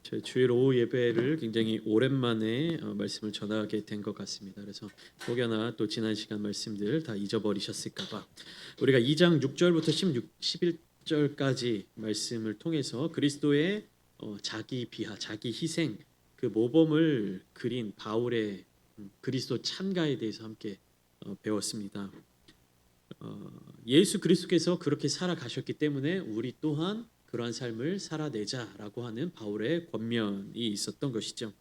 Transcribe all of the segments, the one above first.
저희 주일 오후 예배를 굉장히 오랜만에 말씀을 전하게 된 것 같습니다. 그래서 혹여나 또 지난 시간 말씀들 다 잊어버리셨을까봐 우리가 2장 6절부터 11절까지 말씀을 통해서 그리스도의 자기 비하, 자기 희생, 그 모범을 그린 바울의 그리스도 찬가에 대해서 함께 배웠습니다. 예수 그리스도께서 그렇게 살아가셨기 때문에 우리 또한 그러한 삶을 살아내자라고 하는 바울의 권면이 있었던 것이죠.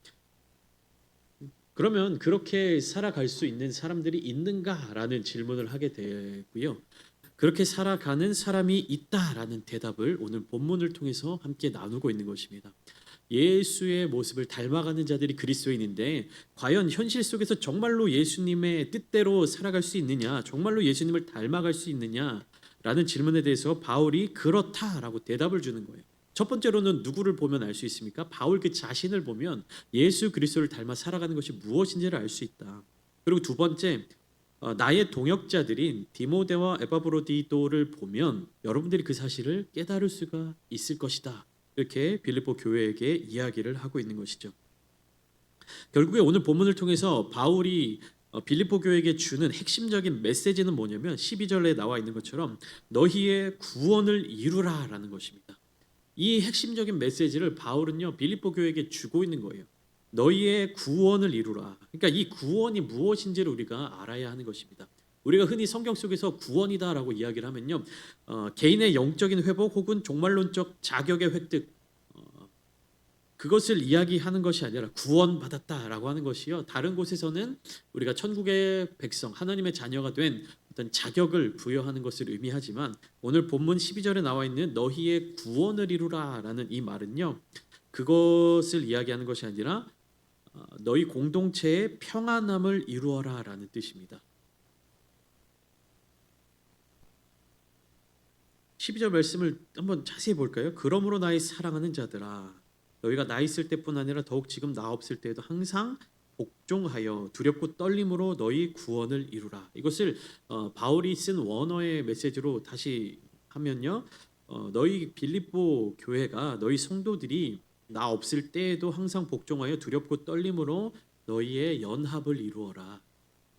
그러면 그렇게 살아갈 수 있는 사람들이 있는가라는 질문을 하게 되고요. 그렇게 살아가는 사람이 있다라는 대답을 오늘 본문을 통해서 함께 나누고 있는 것입니다. 예수의 모습을 닮아가는 자들이 그리스도인인데 과연 현실 속에서 정말로 예수님의 뜻대로 살아갈 수 있느냐, 정말로 예수님을 닮아갈 수 있느냐라는 질문에 대해서 바울이 그렇다라고 대답을 주는 거예요. 첫 번째로는 누구를 보면 알 수 있습니까? 바울 그 자신을 보면 예수 그리스도를 닮아 살아가는 것이 무엇인지를 알 수 있다. 그리고 두 번째, 나의 동역자들인 디모데와 에바브로디도를 보면 여러분들이 그 사실을 깨달을 수가 있을 것이다. 이렇게 빌립보 교회에게 이야기를 하고 있는 것이죠. 결국에 오늘 본문을 통해서 바울이 빌립보 교회에게 주는 핵심적인 메시지는 뭐냐면 12절에 나와 있는 것처럼 너희의 구원을 이루라라는 것입니다. 이 핵심적인 메시지를 바울은요 빌립보 교회에게 주고 있는 거예요. 너희의 구원을 이루라. 그러니까 이 구원이 무엇인지를 우리가 알아야 하는 것입니다. 우리가 흔히 성경 속에서 구원이다라고 이야기를 하면요, 개인의 영적인 회복 혹은 종말론적 자격의 획득, 그것을 이야기하는 것이 아니라 구원받았다라고 하는 것이요. 다른 곳에서는 우리가 천국의 백성, 하나님의 자녀가 된 어떤 자격을 부여하는 것을 의미하지만 오늘 본문 12절에 나와 있는 너희의 구원을 이루라라는 이 말은요, 그것을 이야기하는 것이 아니라 너희 공동체의 평안함을 이루어라라는 뜻입니다. 12절 말씀을 한번 자세히 볼까요? 그러므로 나의 사랑하는 자들아 너희가 나 있을 때뿐 아니라 더욱 지금 나 없을 때에도 항상 복종하여 두렵고 떨림으로 너희 구원을 이루라. 이것을 바울이 쓴 원어의 메시지로 다시 하면요, 너희 빌립보 교회가 너희 성도들이 나 없을 때에도 항상 복종하여 두렵고 떨림으로 너희의 연합을 이루어라,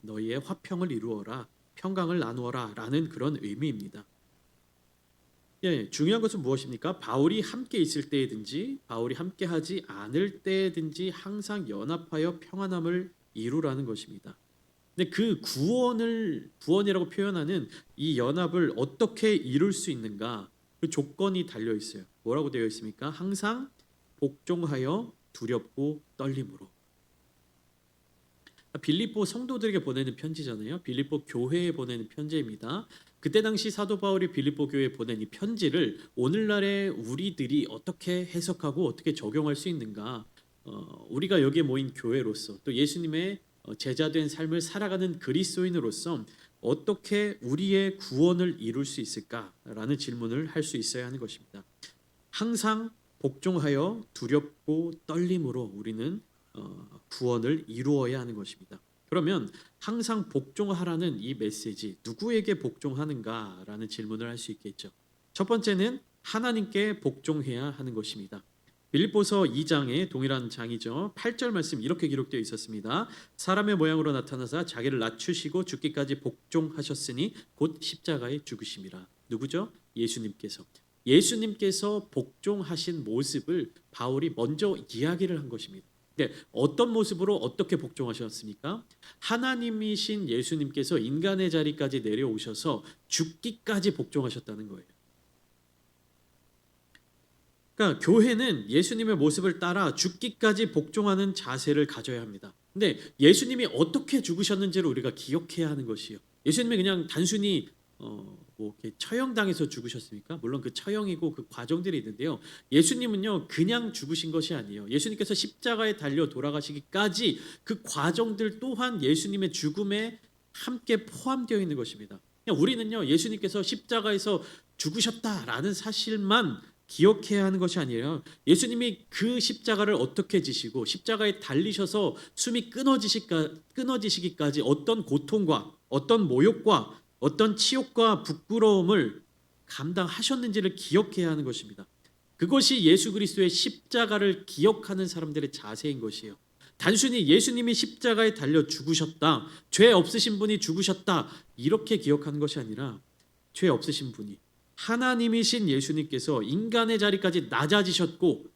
너희의 화평을 이루어라, 평강을 나누어라라는 그런 의미입니다. 예, 중요한 것은 무엇입니까? 바울이 함께 있을 때든지 바울이 함께 하지 않을 때든지 항상 연합하여 평안함을 이루라는 것입니다. 근데 그 구원이라고 표현하는 이 연합을 어떻게 이룰 수 있는가? 그 조건이 달려 있어요. 뭐라고 되어 있습니까? 항상 복종하여 두렵고 떨림으로. 빌립보 성도들에게 보내는 편지잖아요. 빌립보 교회에 보내는 편지입니다. 그때 당시 사도 바울이 빌립보 교회에 보낸 이 편지를 오늘날의 우리들이 어떻게 해석하고 어떻게 적용할 수 있는가? 우리가 여기에 모인 교회로서 또 예수님의 제자된 삶을 살아가는 그리스도인으로서 어떻게 우리의 구원을 이룰 수 있을까라는 질문을 할 수 있어야 하는 것입니다. 항상 복종하여 두렵고 떨림으로 우리는 구원을 이루어야 하는 것입니다. 그러면 항상 복종하라는 이 메시지, 누구에게 복종하는가라는 질문을 할 수 있겠죠. 첫 번째는 하나님께 복종해야 하는 것입니다. 빌립보서 2장의 동일한 장이죠. 8절 말씀 이렇게 기록되어 있었습니다. 사람의 모양으로 나타나사 자기를 낮추시고 죽기까지 복종하셨으니 곧 십자가에 죽으심이라. 누구죠? 예수님께서. 예수님께서 복종하신 모습을 바울이 먼저 이야기를 한 것입니다. 어떤 모습으로 어떻게 복종하셨습니까? 하나님이신 예수님께서 인간의 자리까지 내려오셔서 죽기까지 복종하셨다는 거예요. 그러니까 교회는 예수님의 모습을 따라 죽기까지 복종하는 자세를 가져야 합니다. 근데 예수님이 어떻게 죽으셨는지를 우리가 기억해야 하는 것이요. 예수님이 그냥 단순히 뭐 이렇게 처형당해서 죽으셨습니까? 물론 그 처형이고 그 과정들이 있는데요. 예수님은요 그냥 죽으신 것이 아니에요. 예수님께서 십자가에 달려 돌아가시기까지 그 과정들 또한 예수님의 죽음에 함께 포함되어 있는 것입니다. 그냥 우리는요 예수님께서 십자가에서 죽으셨다라는 사실만 기억해야 하는 것이 아니에요. 예수님이 그 십자가를 어떻게 지시고 십자가에 달리셔서 숨이 끊어지시기까지 어떤 고통과 어떤 모욕과 어떤 치욕과 부끄러움을 감당하셨는지를 기억해야 하는 것입니다. 그것이 예수 그리스도의 십자가를 기억하는 사람들의 자세인 것이에요. 단순히 예수님이 십자가에 달려 죽으셨다, 죄 없으신 분이 죽으셨다 이렇게 기억하는 것이 아니라 죄 없으신 분이 하나님이신 예수님께서 인간의 자리까지 낮아지셨고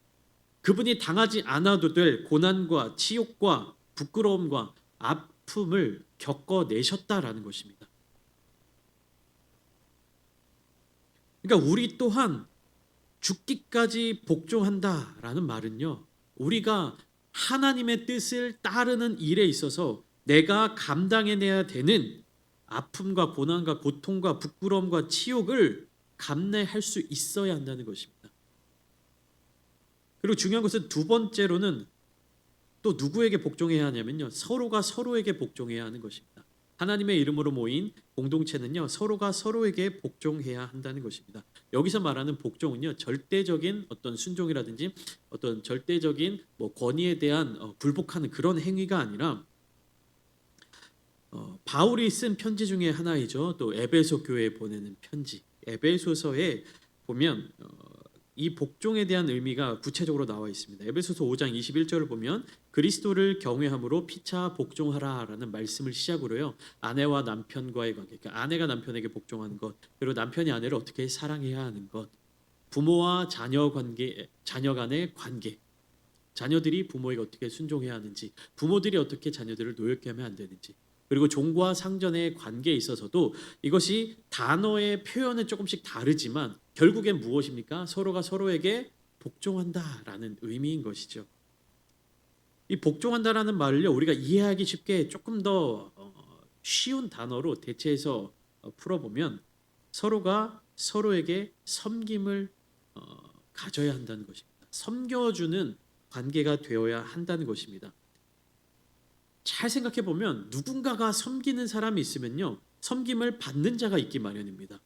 그분이 당하지 않아도 될 고난과 치욕과 부끄러움과 아픔을 겪어내셨다라는 것입니다. 그러니까 우리 또한 죽기까지 복종한다라는 말은요, 우리가 하나님의 뜻을 따르는 일에 있어서 내가 감당해내야 되는 아픔과 고난과 고통과 부끄러움과 치욕을 감내할 수 있어야 한다는 것입니다. 그리고 중요한 것은 두 번째로는 또 누구에게 복종해야 하냐면요, 서로가 서로에게 복종해야 하는 것입니다. 하나님의 이름으로 모인 공동체는요, 서로가 서로에게 복종해야 한다는 것입니다. 여기서 말하는 복종은요, 절대적인 어떤 순종이라든지 어떤 절대적인 권위에 대한 굴복하는 그런 행위가 아니라 바울이 쓴 편지 중에 하나이죠. 또 에베소 교회에 보내는 편지. 에베소서에 보면 이 복종에 대한 의미가 구체적으로 나와 있습니다. 에베소서 5장 21절을 보면 그리스도를 경외함으로 피차 복종하라라는 말씀을 시작으로요, 아내와 남편과의 관계, 그러니까 아내가 남편에게 복종하는 것, 그리고 남편이 아내를 어떻게 사랑해야 하는 것, 부모와 자녀 관계, 자녀 간의 관계, 자녀들이 부모에게 어떻게 순종해야 하는지, 부모들이 어떻게 자녀들을 노엽게 하면 안 되는지, 그리고 종과 상전의 관계에 있어서도 이것이 단어의 표현은 조금씩 다르지만 결국엔 무엇입니까? 서로가 서로에게 복종한다라는 의미인 것이죠. 이 복종한다라는 말을요, 우리가 이해하기 쉽게 조금 더 쉬운 단어로 대체해서 풀어보면 서로가 서로에게 섬김을 가져야 한다는 것입니다. 섬겨주는 관계가 되어야 한다는 것입니다. 잘 생각해 보면 누군가가 섬기는 사람이 있으면요, 섬김을 받는 자가 있기 마련입니다.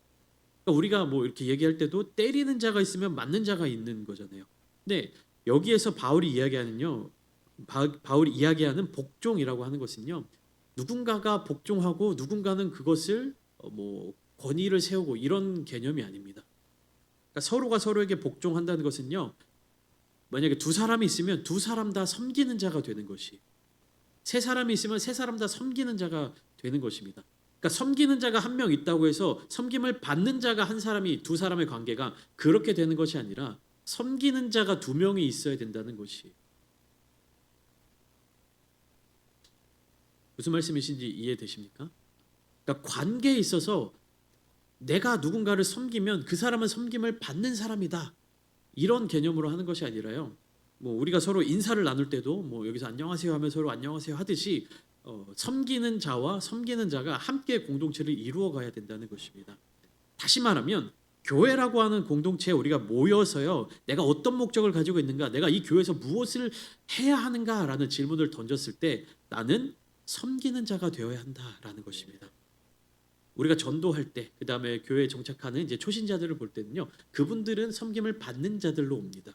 그러니까 우리가 이렇게 얘기할 때도 때리는 자가 있으면 맞는 자가 있는 거잖아요. 근데 여기에서 바울이 이야기하는 복종이라고 하는 것은요, 누군가가 복종하고 누군가는 그것을 권위를 세우고 이런 개념이 아닙니다. 그러니까 서로가 서로에게 복종한다는 것은요, 만약에 두 사람이 있으면 두 사람 다 섬기는 자가 되는 것이, 세 사람이 있으면 세 사람 다 섬기는 자가 되는 것입니다. 그러니까 섬기는 자가 한 명 있다고 해서 섬김을 받는 자가 한 사람이, 두 사람의 관계가 그렇게 되는 것이 아니라 섬기는 자가 두 명이 있어야 된다는 것이, 무슨 말씀이신지 이해되십니까? 그러니까 관계에 있어서 내가 누군가를 섬기면 그 사람은 섬김을 받는 사람이다, 이런 개념으로 하는 것이 아니라요, 우리가 서로 인사를 나눌 때도 여기서 안녕하세요 하면 서로 안녕하세요 하듯이 섬기는 자와 섬기는 자가 함께 공동체를 이루어 가야 된다는 것입니다. 다시 말하면 교회라고 하는 공동체에 우리가 모여서요, 내가 어떤 목적을 가지고 있는가, 내가 이 교회에서 무엇을 해야 하는가라는 질문을 던졌을 때 나는 섬기는 자가 되어야 한다라는 것입니다. 우리가 전도할 때, 그 다음에 교회에 정착하는 이제 초신자들을 볼 때는요, 그분들은 섬김을 받는 자들로 옵니다.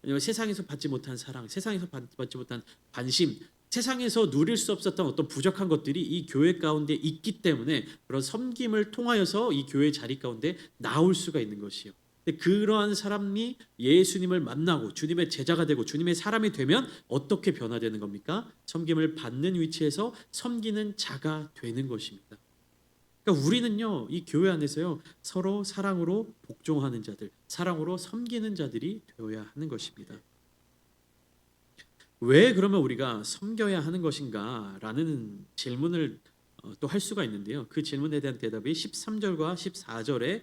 왜냐하면 세상에서 받지 못한 사랑, 세상에서 받지 못한 관심, 세상에서 누릴 수 없었던 어떤 부족한 것들이 이 교회 가운데 있기 때문에 그런 섬김을 통하여서 이 교회 자리 가운데 나올 수가 있는 것이요. 근데 그러한 사람이 예수님을 만나고 주님의 제자가 되고 주님의 사람이 되면 어떻게 변화되는 겁니까? 섬김을 받는 위치에서 섬기는 자가 되는 것입니다. 그러니까 우리는요, 이 교회 안에서요, 서로 사랑으로 복종하는 자들, 사랑으로 섬기는 자들이 되어야 하는 것입니다. 왜 그러면 우리가 섬겨야 하는 것인가라는 질문을 또 할 수가 있는데요. 그 질문에 대한 대답이 13절과 14절에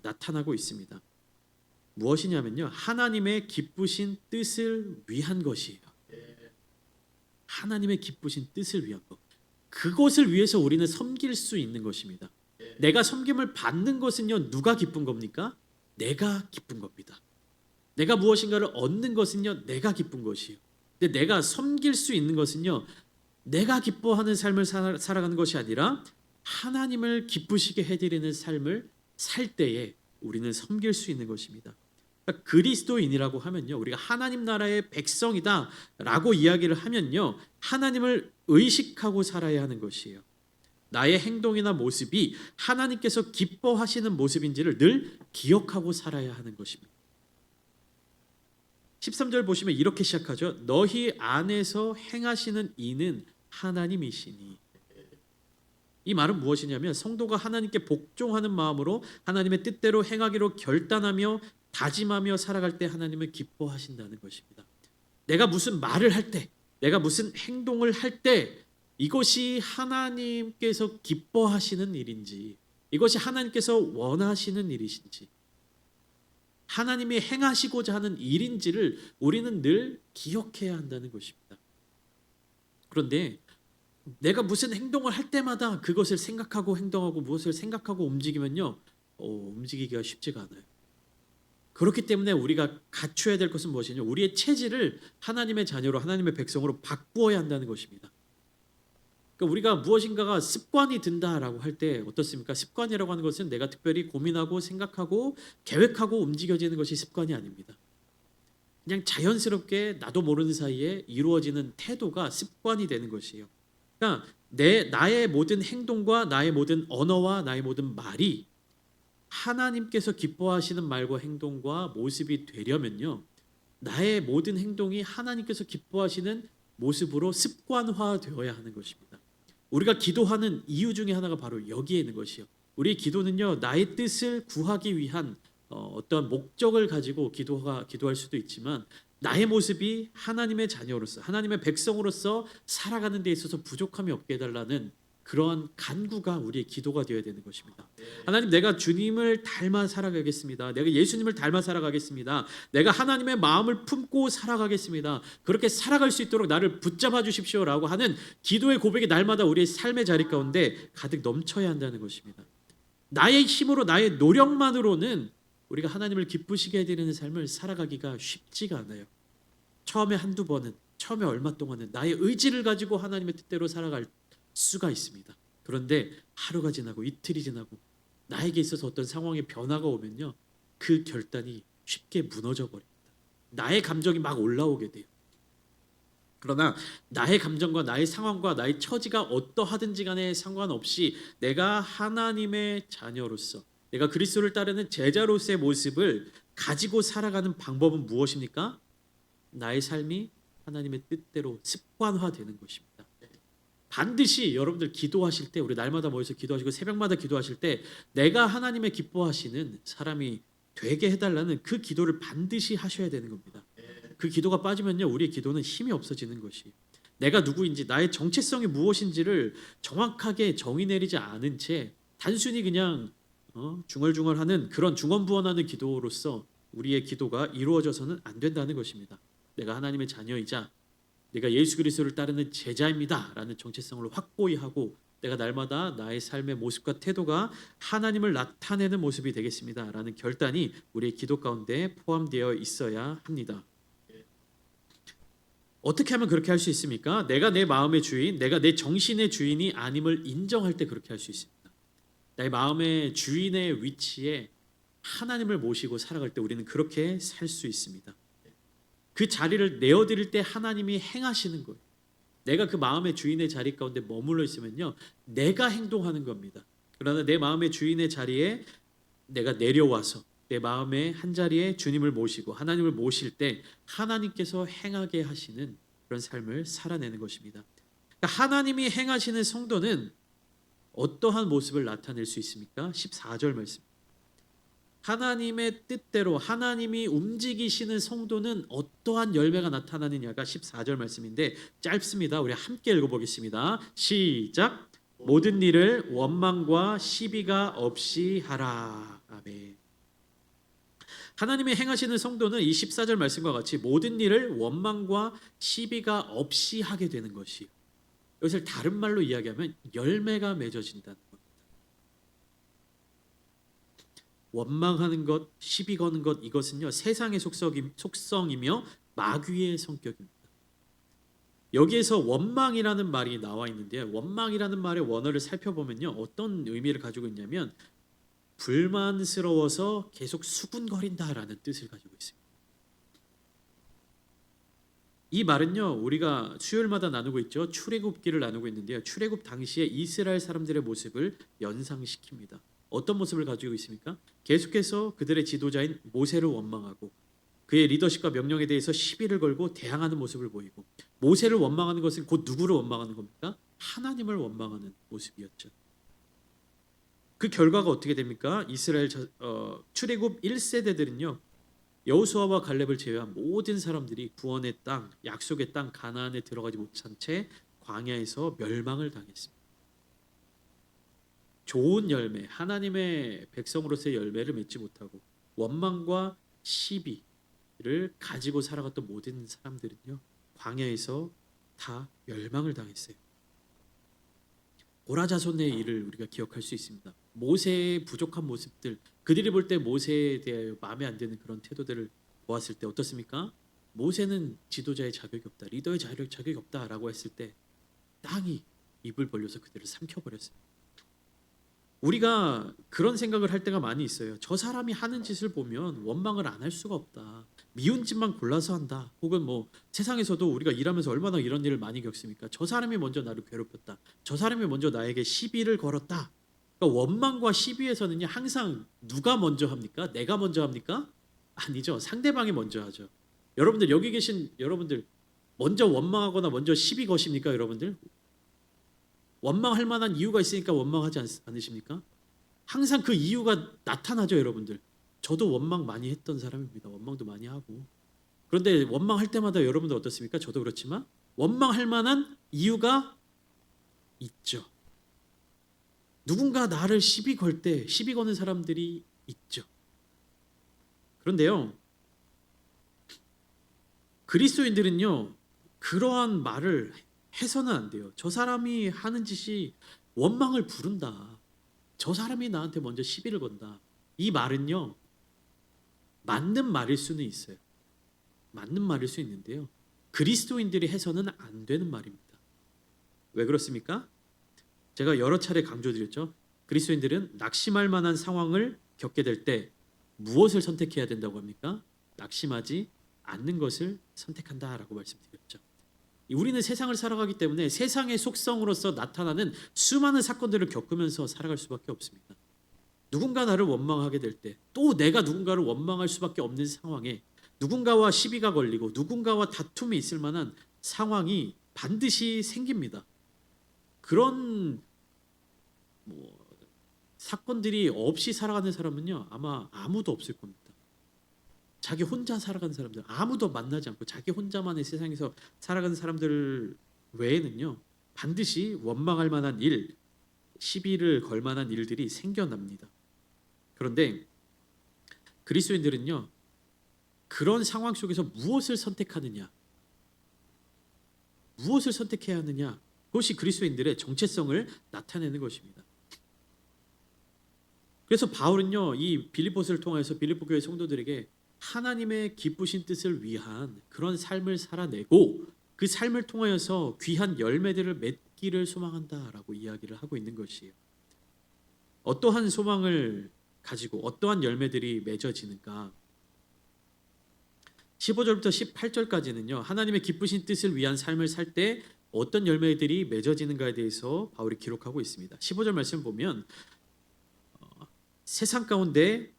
나타나고 있습니다. 무엇이냐면요, 하나님의 기쁘신 뜻을 위한 것이에요. 하나님의 기쁘신 뜻을 위한 것. 그것을 위해서 우리는 섬길 수 있는 것입니다. 내가 섬김을 받는 것은요, 누가 기쁜 겁니까? 내가 기쁜 겁니다. 내가 무엇인가를 얻는 것은요, 내가 기쁜 것이에요. 근데 내가 섬길 수 있는 것은요, 내가 기뻐하는 삶을 살아가는 것이 아니라 하나님을 기쁘시게 해드리는 삶을 살 때에 우리는 섬길 수 있는 것입니다. 그러니까 그리스도인이라고 하면요, 우리가 하나님 나라의 백성이다라고 이야기를 하면요, 하나님을 의식하고 살아야 하는 것이에요. 나의 행동이나 모습이 하나님께서 기뻐하시는 모습인지를 늘 기억하고 살아야 하는 것입니다. 13절 보시면 이렇게 시작하죠. 너희 안에서 행하시는 이는 하나님이시니. 이 말은 무엇이냐면 성도가 하나님께 복종하는 마음으로 하나님의 뜻대로 행하기로 결단하며 다짐하며 살아갈 때 하나님은 기뻐하신다는 것입니다. 내가 무슨 말을 할 때, 내가 무슨 행동을 할 때 이것이 하나님께서 기뻐하시는 일인지, 이것이 하나님께서 원하시는 일이신지, 하나님이 행하시고자 하는 일인지를 우리는 늘 기억해야 한다는 것입니다. 그런데 내가 무슨 행동을 할 때마다 그것을 생각하고 행동하고 무엇을 생각하고 움직이면요, 움직이기가 쉽지가 않아요. 그렇기 때문에 우리가 갖춰야 될 것은 무엇이냐? 우리의 체질을 하나님의 자녀로, 하나님의 백성으로 바꾸어야 한다는 것입니다. 그러니까 우리가 무엇인가가 습관이 든다라고 할 때 어떻습니까? 습관이라고 하는 것은 내가 특별히 고민하고 생각하고 계획하고 움직여지는 것이 습관이 아닙니다. 그냥 자연스럽게 나도 모르는 사이에 이루어지는 태도가 습관이 되는 것이에요. 그러니까 나의 모든 행동과 나의 모든 언어와 나의 모든 말이 하나님께서 기뻐하시는 말과 행동과 모습이 되려면요, 나의 모든 행동이 하나님께서 기뻐하시는 모습으로 습관화되어야 하는 것입니다. 우리가 기도하는 이유 중에 하나가 바로 여기에 있는 것이요. 우리의 기도는요, 나의 뜻을 구하기 위한 어떤 목적을 가지고 기도할 수도 있지만 나의 모습이 하나님의 자녀로서, 하나님의 백성으로서 살아가는 데 있어서 부족함이 없게 해달라는 그러한 간구가 우리의 기도가 되어야 되는 것입니다. 하나님, 내가 주님을 닮아 살아가겠습니다. 내가 예수님을 닮아 살아가겠습니다. 내가 하나님의 마음을 품고 살아가겠습니다. 그렇게 살아갈 수 있도록 나를 붙잡아 주십시오라고 하는 기도의 고백이 날마다 우리의 삶의 자리 가운데 가득 넘쳐야 한다는 것입니다. 나의 힘으로, 나의 노력만으로는 우리가 하나님을 기쁘시게 해드리는 삶을 살아가기가 쉽지가 않아요. 처음에 한두 번은, 처음에 얼마 동안은 나의 의지를 가지고 하나님의 뜻대로 살아갈 수가 있습니다. 그런데 하루가 지나고 이틀이 지나고 나에게 있어서 어떤 상황의 변화가 오면요, 그 결단이 쉽게 무너져 버립니다. 나의 감정이 막 올라오게 돼요. 그러나 나의 감정과 나의 상황과 나의 처지가 어떠하든지 간에 상관없이 내가 하나님의 자녀로서, 내가 그리스도를 따르는 제자로서의 모습을 가지고 살아가는 방법은 무엇입니까? 나의 삶이 하나님의 뜻대로 습관화되는 것입니다. 반드시 여러분들 기도하실 때, 우리 날마다 모여서 기도하시고 새벽마다 기도하실 때 내가 하나님의 기뻐하시는 사람이 되게 해달라는 그 기도를 반드시 하셔야 되는 겁니다. 그 기도가 빠지면요, 우리의 기도는 힘이 없어지는 것이, 내가 누구인지, 나의 정체성이 무엇인지를 정확하게 정의 내리지 않은 채 단순히 그냥 중얼중얼하는 그런 중언부언하는 기도로서 우리의 기도가 이루어져서는 안 된다는 것입니다. 내가 하나님의 자녀이자 내가 예수 그리스도를 따르는 제자입니다라는 정체성을 확고히 하고 내가 날마다 나의 삶의 모습과 태도가 하나님을 나타내는 모습이 되겠습니다라는 결단이 우리의 기도 가운데 포함되어 있어야 합니다. 어떻게 하면 그렇게 할 수 있습니까? 내가 내 마음의 주인, 내가 내 정신의 주인이 아님을 인정할 때 그렇게 할 수 있습니다. 나의 마음의 주인의 위치에 하나님을 모시고 살아갈 때 우리는 그렇게 살 수 있습니다. 그 자리를 내어드릴 때 하나님이 행하시는 거예요. 내가 그 마음의 주인의 자리 가운데 머물러 있으면요, 내가 행동하는 겁니다. 그러나 내 마음의 주인의 자리에 내가 내려와서 내 마음의 한 자리에 주님을 모시고 하나님을 모실 때 하나님께서 행하게 하시는 그런 삶을 살아내는 것입니다. 그러니까 하나님이 행하시는 성도는 어떠한 모습을 나타낼 수 있습니까? 14절 말씀. 하나님의 뜻대로 하나님이 움직이시는 성도는 어떠한 열매가 나타나느냐가 14절 말씀인데 짧습니다. 우리 함께 읽어보겠습니다. 시작. 모든 일을 원망과 시비가 없이 하라. 아멘. 하나님이 행하시는 성도는 이 14절 말씀과 같이 모든 일을 원망과 시비가 없이 하게 되는 것이요. 이것을 다른 말로 이야기하면 열매가 맺어진다는 것. 원망하는 것, 시비 거는 것, 이것은요 세상의 속성이며 마귀의 성격입니다. 여기에서 원망이라는 말이 나와 있는데요, 원망이라는 말의 원어를 살펴보면요 어떤 의미를 가지고 있냐면 불만스러워서 계속 수군거린다라는 뜻을 가지고 있습니다. 이 말은요 우리가 수요일마다 나누고 있죠, 출애굽기를 나누고 있는데요, 출애굽 당시에 이스라엘 사람들의 모습을 연상시킵니다. 어떤 모습을 가지고 있습니까? 계속해서 그들의 지도자인 모세를 원망하고 그의 리더십과 명령에 대해서 시비를 걸고 대항하는 모습을 보이고, 모세를 원망하는 것은 곧 누구를 원망하는 겁니까? 하나님을 원망하는 모습이었죠. 그 결과가 어떻게 됩니까? 이스라엘 출애굽 1세대들은요. 여호수아와 갈렙을 제외한 모든 사람들이 구원의 땅, 약속의 땅 가나안에 들어가지 못한 채 광야에서 멸망을 당했습니다. 좋은 열매, 하나님의 백성으로서의 열매를 맺지 못하고 원망과 시비를 가지고 살아갔던 모든 사람들은요. 광야에서 다 멸망을 당했어요. 고라 자손의 일을 우리가 기억할 수 있습니다. 모세의 부족한 모습들, 그들이 볼 때 모세에 대하여 마음에 안 드는 그런 태도들을 보았을 때 어떻습니까? 모세는 지도자의 자격이 없다, 리더의 자격이 없다라고 했을 때 땅이 입을 벌려서 그들을 삼켜버렸어요. 우리가 그런 생각을 할 때가 많이 있어요. 저 사람이 하는 짓을 보면 원망을 안 할 수가 없다. 미운 짓만 골라서 한다. 혹은 뭐 세상에서도 우리가 일하면서 얼마나 이런 일을 많이 겪습니까? 저 사람이 먼저 나를 괴롭혔다. 저 사람이 먼저 나에게 시비를 걸었다. 그러니까 원망과 시비에서는요, 항상 누가 먼저 합니까? 내가 먼저 합니까? 아니죠. 상대방이 먼저 하죠. 여러분들, 여기 계신 여러분들 먼저 원망하거나 먼저 시비 거십니까? 여러분들 원망할 만한 이유가 있으니까 원망하지 않으십니까? 항상 그 이유가 나타나죠, 여러분들. 저도 원망 많이 했던 사람입니다. 원망도 많이 하고. 그런데 원망할 때마다 여러분들 어떻습니까? 저도 그렇지만 원망할 만한 이유가 있죠. 누군가 나를 시비 걸 때 시비 거는 사람들이 있죠. 그런데요, 그리스도인들은요, 그러한 말을 해서는 안 돼요. 저 사람이 하는 짓이 원망을 부른다. 저 사람이 나한테 먼저 시비를 건다. 이 말은요, 맞는 말일 수는 있어요. 맞는 말일 수 있는데요, 그리스도인들이 해서는 안 되는 말입니다. 왜 그렇습니까? 제가 여러 차례 강조드렸죠. 그리스도인들은 낙심할 만한 상황을 겪게 될 때 무엇을 선택해야 된다고 합니까? 낙심하지 않는 것을 선택한다라고 말씀드렸죠. 우리는 세상을 살아가기 때문에 세상의 속성으로서 나타나는 수많은 사건들을 겪으면서 살아갈 수밖에 없습니다. 누군가 나를 원망하게 될 때, 또 내가 누군가를 원망할 수밖에 없는 상황에 누군가와 시비가 걸리고 누군가와 다툼이 있을 만한 상황이 반드시 생깁니다. 그런 사건들이 없이 살아가는 사람은요, 아마 아무도 없을 겁니다. 자기 혼자 살아가는 사람들, 아무도 만나지 않고 자기 혼자만의 세상에서 살아가는 사람들 외에는요, 반드시 원망할 만한 일, 시비를 걸 만한 일들이 생겨납니다. 그런데 그리스도인들은요, 그런 상황 속에서 무엇을 선택하느냐, 무엇을 선택해야 하느냐, 그것이 그리스도인들의 정체성을 나타내는 것입니다. 그래서 바울은요, 이 빌립보서를 통해서 빌립보 교회 성도들에게 하나님의 기쁘신 뜻을 위한 그런 삶을 살아내고 그 삶을 통하여서 귀한 열매들을 맺기를 소망한다라고 이야기를 하고 있는 것이에요. 어떠한 소망을 가지고 어떠한 열매들이 맺어지는가? 15절부터 18절까지는요, 하나님의 기쁘신 뜻을 위한 삶을 살 때 어떤 열매들이 맺어지는가에 대해서 바울이 기록하고 있습니다. 15절 말씀 보면 세상 가운데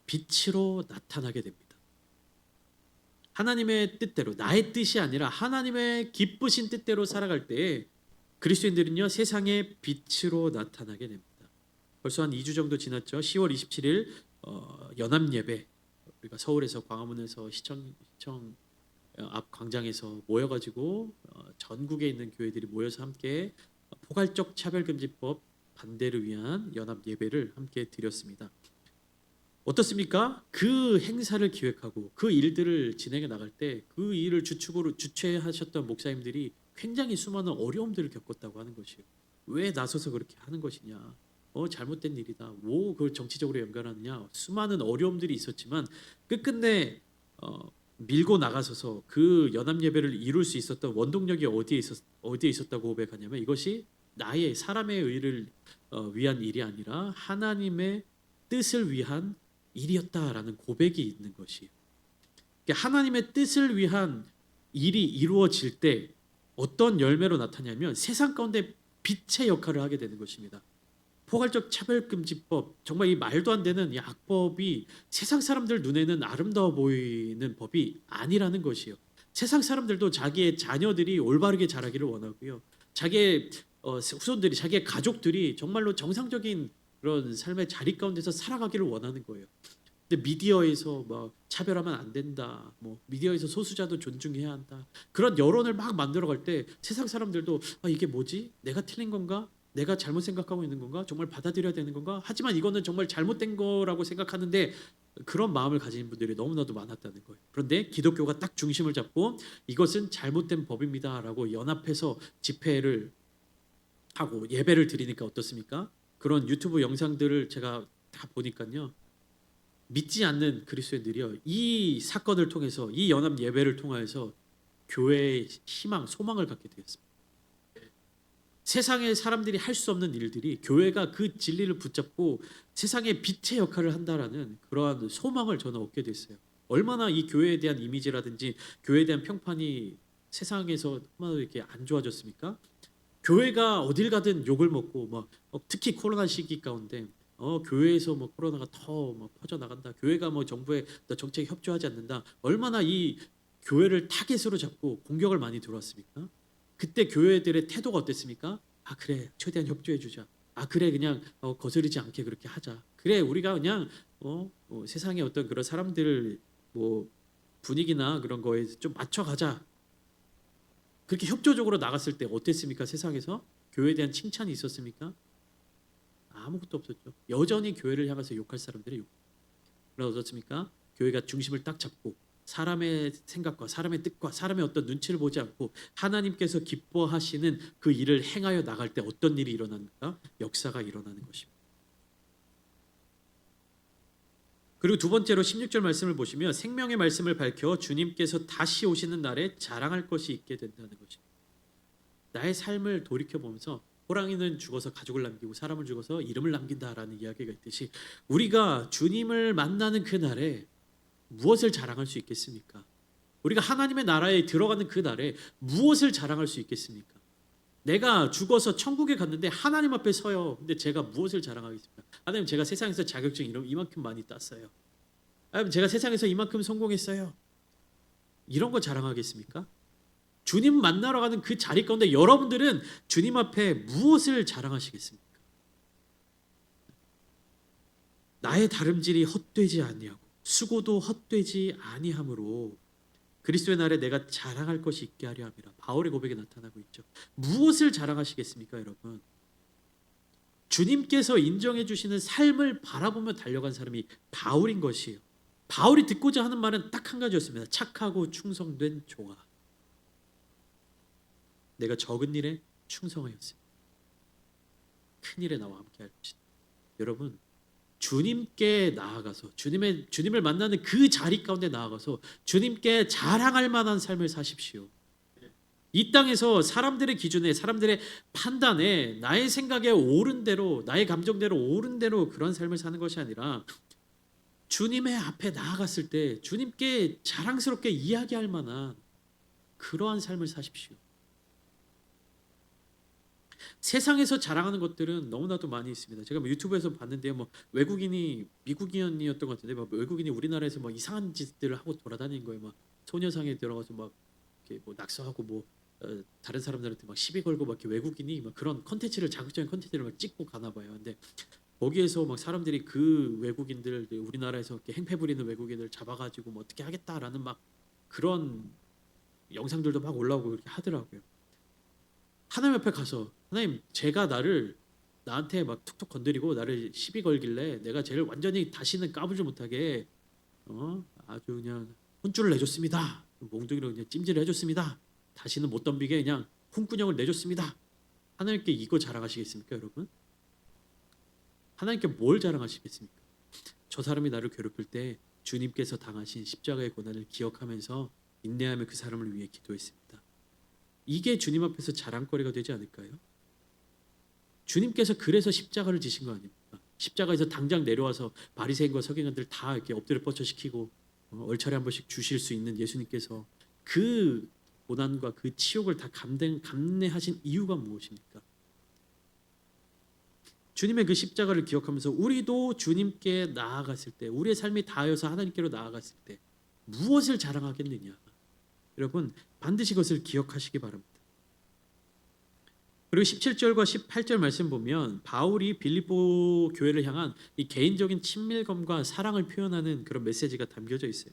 빛으로 나타나게 됩니다. 하나님의 뜻대로, 나의 뜻이 아니라 하나님의 기쁘신 뜻대로 살아갈 때에 그리스도인들은요, 세상의 빛으로 나타나게 됩니다. 벌써 한 2주 정도 지났죠. 10월 27일 연합 예배, 우리가 서울에서 광화문에서 시청 앞 광장에서 모여가지고 전국에 있는 교회들이 모여서 함께 포괄적 차별금지법 반대를 위한 연합 예배를 함께 드렸습니다. 어떻습니까? 그 행사를 기획하고 그 일들을 진행해 나갈 때 그 일을 주최하셨던 목사님들이 굉장히 수많은 어려움들을 겪었다고 하는 것이에요. 왜 나서서 그렇게 하는 것이냐? 잘못된 일이다. 뭐 그걸 정치적으로 연결하느냐? 수많은 어려움들이 있었지만 끝끝내 밀고 나가서서 그 연합 예배를 이룰 수 있었던 원동력이 어디에 있었다고 고백하냐면, 이것이 나의 사람의 의를 위한 일이 아니라 하나님의 뜻을 위한 일이었다라는 고백이 있는 것이에요. 그러니까 하나님의 뜻을 위한 일이 이루어질 때 어떤 열매로 나타나냐면 세상 가운데 빛의 역할을 하게 되는 것입니다. 포괄적 차별금지법, 정말 이 말도 안 되는 이 악법이 세상 사람들 눈에는 아름다워 보이는 법이 아니라는 것이요. 세상 사람들도 자기의 자녀들이 올바르게 자라기를 원하고요. 자기의 후손들이, 자기의 가족들이 정말로 정상적인 그런 삶의 자리 가운데서 살아가기를 원하는 거예요. 근데 미디어에서 막 차별하면 안 된다, 뭐 미디어에서 소수자도 존중해야 한다, 그런 여론을 막 만들어갈 때 세상 사람들도 이게 뭐지? 내가 틀린 건가? 내가 잘못 생각하고 있는 건가? 정말 받아들여야 되는 건가? 하지만 이거는 정말 잘못된 거라고 생각하는데 그런 마음을 가진 분들이 너무나도 많았다는 거예요. 그런데 기독교가 딱 중심을 잡고 이것은 잘못된 법입니다라고 연합해서 집회를 하고 예배를 드리니까 어떻습니까? 그런 유튜브 영상들을 제가 다 보니까요. 믿지 않는 그리스도인들이요, 이 사건을 통해서, 이 연합 예배를 통해서 교회의 희망, 소망을 갖게 되었습니다. 세상의 사람들이 할 수 없는 일들이 교회가 그 진리를 붙잡고 세상의 빛의 역할을 한다라는 그러한 소망을 저는 얻게 됐어요. 얼마나 이 교회에 대한 이미지라든지 교회에 대한 평판이 세상에서 얼마나 이렇게 안 좋아졌습니까? 교회가 어딜 가든 욕을 먹고 막 특히 코로나 시기 가운데 교회에서 뭐 코로나가 더 뭐 퍼져 나간다, 교회가 뭐 정부의 정책에 협조하지 않는다, 얼마나 이 교회를 타겟으로 잡고 공격을 많이 들어왔습니까? 그때 교회들의 태도가 어땠습니까? 아 그래, 최대한 협조해 주자. 아 그래, 그냥 거스르지 않게 그렇게 하자. 그래, 우리가 그냥 세상의 어떤 그런 사람들 뭐 분위기나 그런 거에 좀 맞춰가자. 그렇게 협조적으로 나갔을 때 어땠습니까? 세상에서 교회에 대한 칭찬이 있었습니까? 아무것도 없었죠. 여전히 교회를 향해서 욕할 사람들이 욕. 그래서 어떻습니까? 교회가 중심을 딱 잡고 사람의 생각과 사람의 뜻과 사람의 어떤 눈치를 보지 않고 하나님께서 기뻐하시는 그 일을 행하여 나갈 때 어떤 일이 일어납니까? 역사가 일어나는 것입니다. 그리고 두 번째로 16절 말씀을 보시면 생명의 말씀을 밝혀 주님께서 다시 오시는 날에 자랑할 것이 있게 된다는 것입니다. 나의 삶을 돌이켜보면서 호랑이는 죽어서 가족을 남기고 사람을 죽어서 이름을 남긴다라는 이야기가 있듯이 우리가 주님을 만나는 그 날에 무엇을 자랑할 수 있겠습니까? 우리가 하나님의 나라에 들어가는 그 날에 무엇을 자랑할 수 있겠습니까? 내가 죽어서 천국에 갔는데 하나님 앞에 서요. 근데 제가 무엇을 자랑하겠습니까? 하나님, 제가 세상에서 자격증 이만큼 많이 땄어요. 하나님, 제가 세상에서 이만큼 성공했어요. 이런 거 자랑하겠습니까? 주님 만나러 가는 그 자리 가운데 여러분들은 주님 앞에 무엇을 자랑하시겠습니까? 나의 다름질이 헛되지 아니하고 수고도 헛되지 아니하므로 그리스도의 날에 내가 자랑할 것이 있게 하려 함이라. 바울의 고백에 나타나고 있죠. 무엇을 자랑하시겠습니까, 여러분? 주님께서 인정해 주시는 삶을 바라보며 달려간 사람이 바울인 것이에요. 바울이 듣고자 하는 말은 딱 한 가지였습니다. 착하고 충성된 종아. 내가 적은 일에 충성하였습니다. 큰 일에 나와 함께 할 것이다. 여러분, 주님께 나아가서 주님을 만나는 그 자리 가운데 나아가서 주님께 자랑할 만한 삶을 사십시오. 이 땅에서 사람들의 기준에, 사람들의 판단에, 나의 생각에 옳은 대로, 나의 감정대로 옳은 대로 그런 삶을 사는 것이 아니라 주님의 앞에 나아갔을 때 주님께 자랑스럽게 이야기할 만한 그러한 삶을 사십시오. 세상에서 자랑하는 것들은 너무나도 많이 있습니다. 제가 뭐 유튜브에서 봤는데요, 뭐 외국인이, 미국인이었던 것 같은데, 막 외국인이 우리나라에서 뭐 이상한 짓들을 하고 돌아다니는 거예요. 막 소녀상에 들어가서 막 이렇게 뭐 낙서하고 뭐 다른 사람들한테 막 시비 걸고 막 이렇게 외국인이 막 그런 컨텐츠를, 자극적인 컨텐츠를 막 찍고 가나 봐요. 근데 거기에서 막 사람들이 그 외국인들, 우리나라에서 이렇게 행패 부리는 외국인을 잡아가지고 뭐 어떻게 하겠다라는 막 그런 영상들도 막 올라오고 그렇게 하더라고요. 하나님 앞에 가서, 하나님, 제가 나한테 막 툭툭 건드리고 나를 시비 걸길래 내가 쟤를 완전히 다시는 까불지 못하게 아주 그냥 혼쭐을 내줬습니다. 몽둥이로 그냥 찜질을 해줬습니다. 다시는 못 덤비게 그냥 콩구녕을 내줬습니다. 하나님께 이거 자랑하시겠습니까, 여러분? 하나님께 뭘 자랑하시겠습니까? 저 사람이 나를 괴롭힐 때 주님께서 당하신 십자가의 고난을 기억하면서 인내하며 그 사람을 위해 기도했습니다. 이게 주님 앞에서 자랑거리가 되지 않을까요? 주님께서 그래서 십자가를 지신 거 아닙니까? 십자가에서 당장 내려와서 바리새인과 서기관들 다 이렇게 엎드려 뻗쳐시키고 얼차례 한 번씩 주실 수 있는 예수님께서 그 고난과 그 치욕을 다 감내하신 이유가 무엇입니까? 주님의 그 십자가를 기억하면서 우리도 주님께 나아갔을 때, 우리의 삶이 다하여서 하나님께로 나아갔을 때 무엇을 자랑하겠느냐. 여러분 반드시 그것을 기억하시기 바랍니다. 그리고 17절과 18절 말씀 보면 바울이 빌립보 교회를 향한 이 개인적인 친밀감과 사랑을 표현하는 그런 메시지가 담겨져 있어요.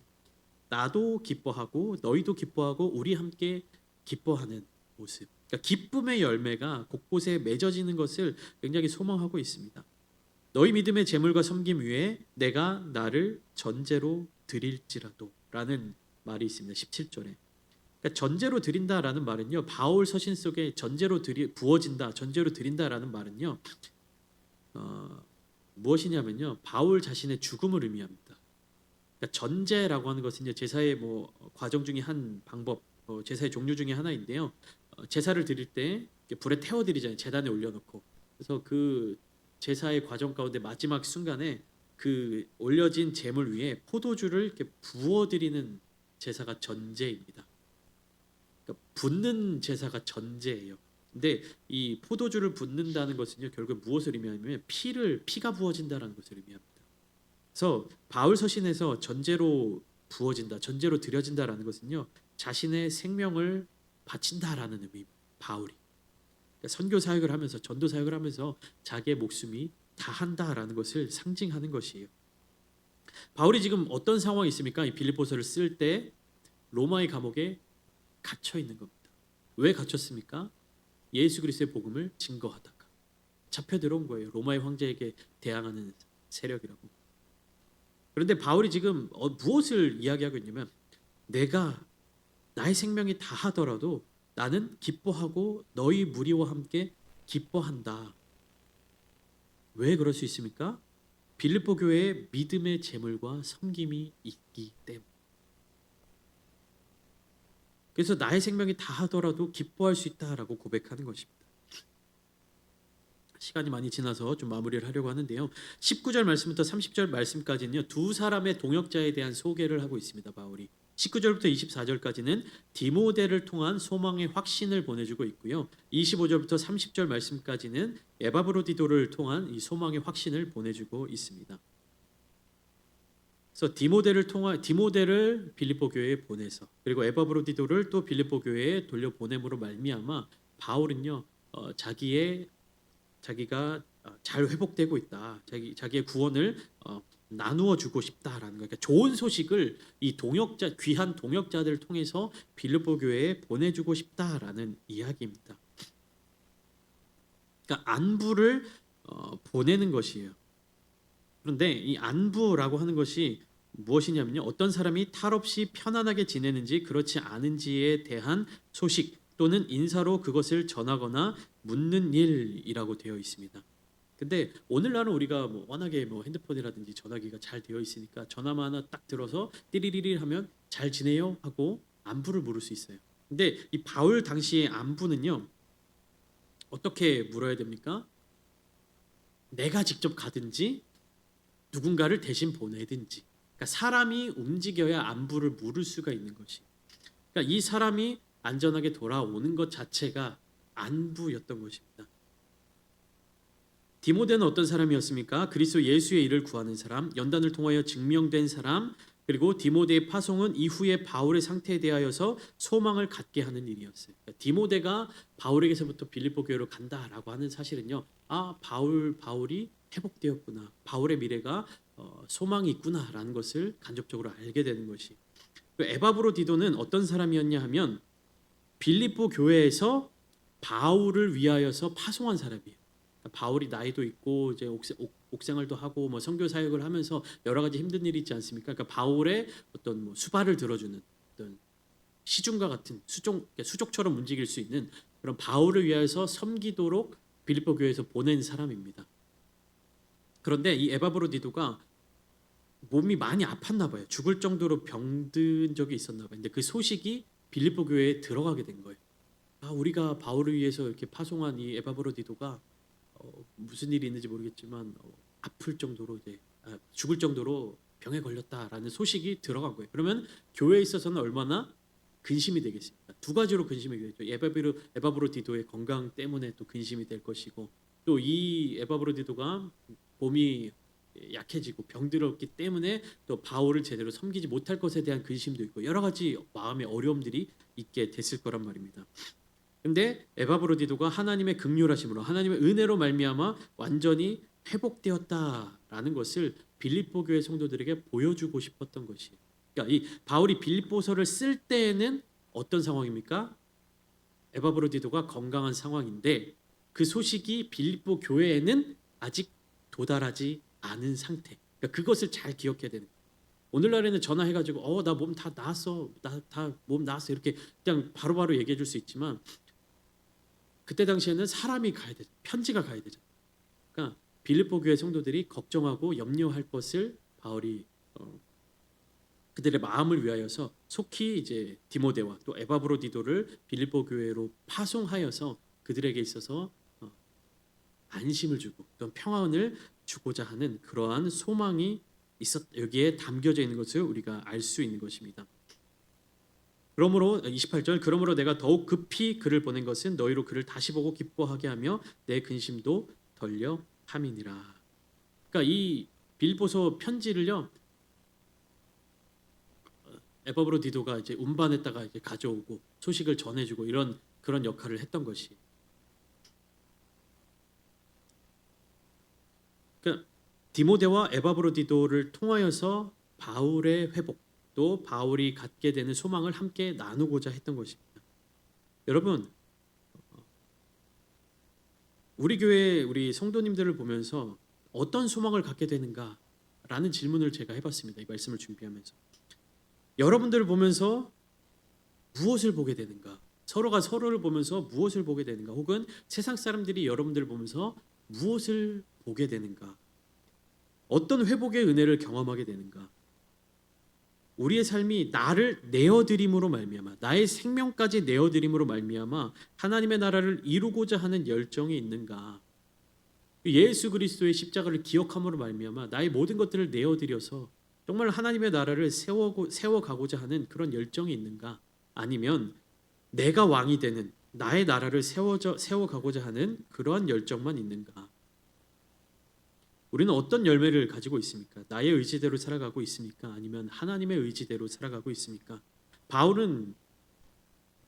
나도 기뻐하고 너희도 기뻐하고 우리 함께 기뻐하는 모습. 그러니까 기쁨의 열매가 곳곳에 맺어지는 것을 굉장히 소망하고 있습니다. 너희 믿음의 재물과 섬김 위에 내가 나를 전제로 드릴지라도 라는 말이 있습니다. 17절에. 그러니까 전제로 드린다라는 말은요. 바울 서신 속에 부어진다, 전제로 드린다라는 말은요. 무엇이냐면요. 바울 자신의 죽음을 의미합니다. 그러니까 전제라고 하는 것은요. 제사의 과정 중에 한 방법, 제사의 종류 중에 하나인데요. 제사를 드릴 때 불에 태워 드리잖아요. 제단에 올려놓고. 그래서 그 제사의 과정 가운데 마지막 순간에 그 올려진 제물 위에 포도주를 이렇게 부어 드리는 제사가 전제입니다. 그러니까 붓는 제사가 전제예요. 근데 이 포도주를 붓는다는 것은요. 결국 무엇을 의미하냐면 피가 부어진다라는 것을 의미합니다. 그래서 바울 서신에서 전제로 부어진다, 전제로 드려진다라는 것은요. 자신의 생명을 바친다라는 의미입니다. 바울이. 그러니까 선교 사역을 하면서 전도 사역을 하면서 자기의 목숨이 다한다라는 것을 상징하는 것이에요. 바울이 지금 어떤 상황이 있습니까? 이 빌립보서를 쓸 때 로마의 감옥에 갇혀 있는 겁니다. 왜 갇혔습니까? 예수 그리스도의 복음을 증거하다가 잡혀 들어온 거예요. 로마의 황제에게 대항하는 세력이라고. 그런데 바울이 지금 무엇을 이야기하고 있냐면 내가 나의 생명이 다하더라도 나는 기뻐하고 너희 무리와 함께 기뻐한다. 왜 그럴 수 있습니까? 빌립보 교회에 믿음의 재물과 섬김이 있기 때문에. 그래서 나의 생명이 다하더라도 기뻐할 수 있다라고 고백하는 것입니다. 시간이 많이 지나서 좀 마무리를 하려고 하는데요. 19절 말씀부터 30절 말씀까지는요. 두 사람의 동역자에 대한 소개를 하고 있습니다. 바울이. 19절부터 24절까지는 디모데를 통한 소망의 확신을 보내주고 있고요. 25절부터 30절 말씀까지는 에바브로디도를 통한 이 소망의 확신을 보내주고 있습니다. 그래서 디모데를 빌립보 교회에 보내서 그리고 에바브로디도를 또 빌립보 교회에 돌려보냄으로 말미암아 바울은요 자기가 잘 회복되고 있다, 자기의 구원을 나누어 주고 싶다라는 거예요. 그러니까 좋은 소식을 이 귀한 동역자들을 통해서 빌립보 교회에 보내주고 싶다라는 이야기입니다. 그러니까 안부를 보내는 것이에요. 그런데 이 안부라고 하는 것이 무엇이냐면요. 어떤 사람이 탈없이 편안하게 지내는지 그렇지 않은지에 대한 소식 또는 인사로 그것을 전하거나 묻는 일이라고 되어 있습니다. 근데 오늘날은 우리가 워낙에 핸드폰이라든지 전화기가 잘 되어 있으니까 전화만 하나 딱 들어서 띠리리리 하면 잘 지내요 하고 안부를 물을 수 있어요. 근데 이 바울 당시의 안부는요. 어떻게 물어야 됩니까? 내가 직접 가든지 누군가를 대신 보내든지. 그러니까 사람이 움직여야 안부를 물을 수가 있는 것이. 그러니까 이 사람이 안전하게 돌아오는 것 자체가 안부였던 것입니다. 디모데는 어떤 사람이었습니까? 그리스도 예수의 일을 구하는 사람, 연단을 통하여 증명된 사람, 그리고 디모데의 파송은 이후에 바울의 상태에 대하여서 소망을 갖게 하는 일이었어요. 그러니까 디모데가 바울에게서부터 빌립보 교회로 간다라고 하는 사실은요. 바울이 회복되었구나. 바울의 미래가 소망이 있구나라는 것을 간접적으로 알게 되는 것이. 에바브로디도는 어떤 사람이었냐 하면 빌립보 교회에서 바울을 위하여서 파송한 사람이에요. 바울이 나이도 있고 이제 옥생활도 하고 선교 사역을 하면서 여러 가지 힘든 일이 있지 않습니까? 그러니까 바울의 어떤 수발을 들어주는 어떤 시중과 같은 수족처럼 움직일 수 있는 그런 바울을 위하여서 섬기도록 빌립보 교회에서 보낸 사람입니다. 그런데 이 에바브로디도가 몸이 많이 아팠나 봐요. 죽을 정도로 병든 적이 있었나 봐요. 근데 그 소식이 빌립보 교회에 들어가게 된 거예요. 우리가 바울을 위해서 이렇게 파송한 이 에바브로디도가 무슨 일이 있는지 모르겠지만 아플 정도로 죽을 정도로 병에 걸렸다라는 소식이 들어간 거예요. 그러면 교회에 있어서는 얼마나 근심이 되겠습니까? 두 가지로 근심이 되겠죠. 에바브로디도의 건강 때문에 또 근심이 될 것이고 또 이 에바브로디도가 몸이 약해지고 병들었기 때문에 또 바울을 제대로 섬기지 못할 것에 대한 근심도 있고 여러 가지 마음의 어려움들이 있게 됐을 거란 말입니다. 근데 에바브로디도가 하나님의 긍휼하심으로 하나님의 은혜로 말미암아 완전히 회복되었다라는 것을 빌립보 교회 성도들에게 보여주고 싶었던 것이에요. 그러니까 이 바울이 빌립보서를 쓸 때에는 어떤 상황입니까? 에바브로디도가 건강한 상황인데 그 소식이 빌립보 교회에는 아직 도달하지 않은 상태. 그러니까 그것을 잘 기억해야 되는 거예요. 오늘날에는 전화해가지고 나 몸 다 나았어, 나 다 몸 나았어 이렇게 그냥 바로바로 얘기해 줄 수 있지만 그때 당시에는 사람이 가야 되죠. 편지가 가야 되죠. 그러니까 빌립보 교회 성도들이 걱정하고 염려할 것을 바울이 그들의 마음을 위하여서 속히 이제 디모데와 또 에바브로디도를 빌립보 교회로 파송하여서 그들에게 있어서 안심을 주고 또 평안을 주고자 하는 그러한 소망이 여기에 담겨져 있는 것을 우리가 알 수 있는 것입니다. 그러므로 28절 그러므로 내가 더욱 급히 그를 보낸 것은 너희로 그를 다시 보고 기뻐하게 하며 내 근심도 덜려 함이니라. 그러니까 이 빌립보서 편지를요 에바브로디도가 이제 운반했다가 이제 가져오고 소식을 전해주고 이런 그런 역할을 했던 것이. 그러니까 디모데와 에바브로디도를 통하여서 바울의 회복 또 바울이 갖게 되는 소망을 함께 나누고자 했던 것입니다. 여러분 우리 교회 우리 성도님들을 보면서 어떤 소망을 갖게 되는가라는 질문을 제가 해봤습니다. 이 말씀을 준비하면서 여러분들을 보면서 무엇을 보게 되는가? 서로가 서로를 보면서 무엇을 보게 되는가? 혹은 세상 사람들이 여러분들을 보면서 무엇을 보게 되는가? 어떤 회복의 은혜를 경험하게 되는가? 우리의 삶이 나를 내어드림으로 말미암아 나의 생명까지 내어드림으로 말미암아 하나님의 나라를 이루고자 하는 열정이 있는가? 예수 그리스도의 십자가를 기억함으로 말미암아 나의 모든 것들을 내어드려서 정말 하나님의 나라를 세워가고자 하는 그런 열정이 있는가? 아니면 내가 왕이 되는 나의 나라를 세워가고자 하는 그러한 열정만 있는가? 우리는 어떤 열매를 가지고 있습니까? 나의 의지대로 살아가고 있습니까? 아니면 하나님의 의지대로 살아가고 있습니까? 바울은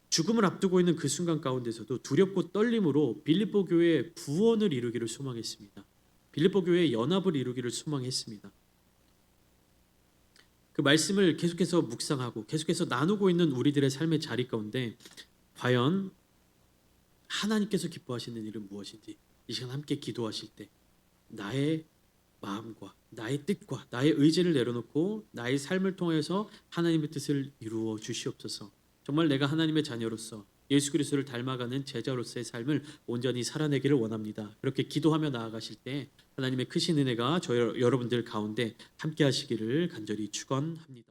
죽음을 앞두고 있는 그 순간 가운데서도 두렵고 떨림으로 빌립보 교회의 구원을 이루기를 소망했습니다. 빌립보 교회의 연합을 이루기를 소망했습니다. 그 말씀을 계속해서 묵상하고 계속해서 나누고 있는 우리들의 삶의 자리 가운데 과연 하나님께서 기뻐하시는 일은 무엇인지 이 시간 함께 기도하실 때 나의 마음과 나의 뜻과 나의 의지를 내려놓고 나의 삶을 통해서 하나님의 뜻을 이루어 주시옵소서. 정말 내가 하나님의 자녀로서 예수 그리스도를 닮아가는 제자로서의 삶을 온전히 살아내기를 원합니다. 그렇게 기도하며 나아가실 때 하나님의 크신 은혜가 여러분들 가운데 함께 하시기를 간절히 축원합니다.